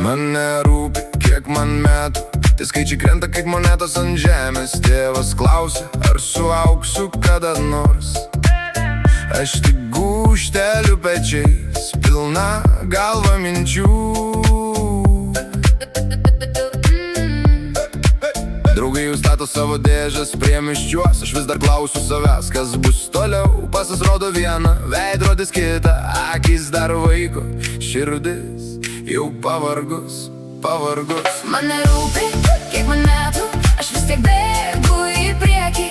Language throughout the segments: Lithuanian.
Man nerūpi, kiek man metų, tie skaičiai krenta kaip monetos ant žemės. Tėvas klausia, ar suaugsiu kada nors. Aš tik gūžteliu pečiais, pilna galva minčių. Draugai jau stato savo dėžes priemiščiuos, aš vis dar klausiu savęs, kas bus toliau. Pasas rodo vieną, veidrodis kitą, akys dar vaiko, širdis jau pavargus. Man nerūpi, kiek man metų, aš vis tiek bėgu į priekį,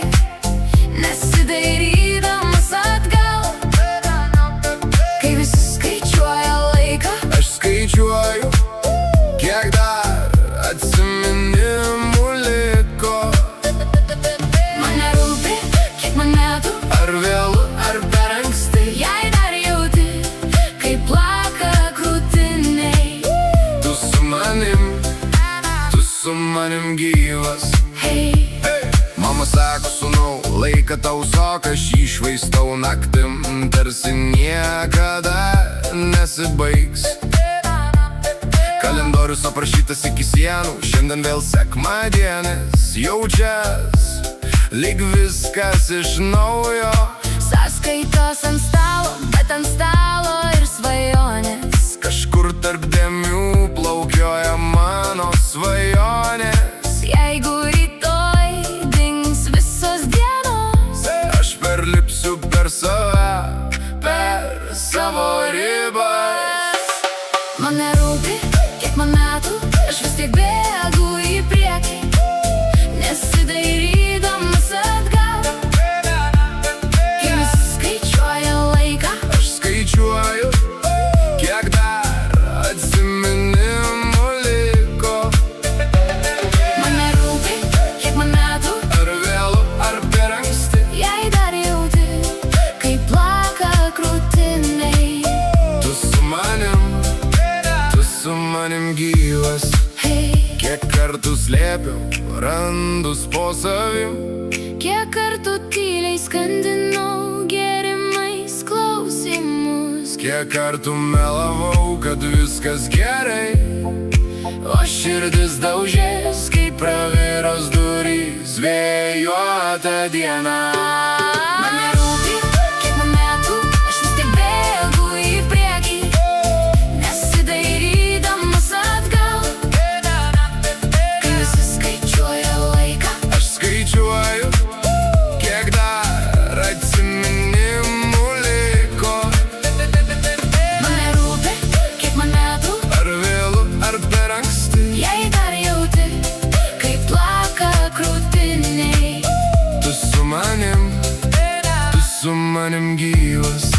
nesidairydamas atgal. Kai visi skaičiuoja laiką, aš skaičiuoju, kiek dar atsiminimų liko. Man nerūpi, kiek man metų, Ar vėlu, ar per anksti, jei dar jauti, kaip plaka krūtiniai. Tu su manim gyvas. Hey. Mama sako, sūnau, laiką tausok, aš jį švaistau naktim, tarsi niekada nesibaigs. Kalendorius aprašytas iki sienų, šiandien vėl sekmadienis, jaučias lyg viskas iš naujo. Sąskaitos ant stalo, bet ant stalo ir svajonės. Kažkur tarp dėmių plaukioja mano svajonės. Jeigu rytoj dings visos dienos, aš perlipsiu per save, per savo ribas. man nerūpi, kiek man metų, aš vis tiek bėgu į priekį, nesidairydamas atgal. Kai visi skaičiuoja laiką, Aš skaičiuoju, kiek dar atsiminimų liko. man nerūpi, kiek man metų, Ar vėlu, ar per anksti, jei dar jauti, kaip plaka krūtiniai. tu su manim gyvas. Hey. Kiek kartų slėpiau randus po savim, Kiek kartų tyliai skandinau gėrimais klausimus, kiek kartų melavau, kad viskas gerai, o širdis daužės, kaip praviros durys vėjuota diena. Man nerūpi, kiek man metų, aš vis tiek bėgu į priekį, nesidairydamas atgal. Kai visi skaičiuoja laiką, aš skaičiuoju, kiek dar atsiminimų liko. man nerūpi, kiek man metų, Ar vėlu, ar per anksti, jei dar jauti, kaip plaka krūtiniai. tu su manim gyvas.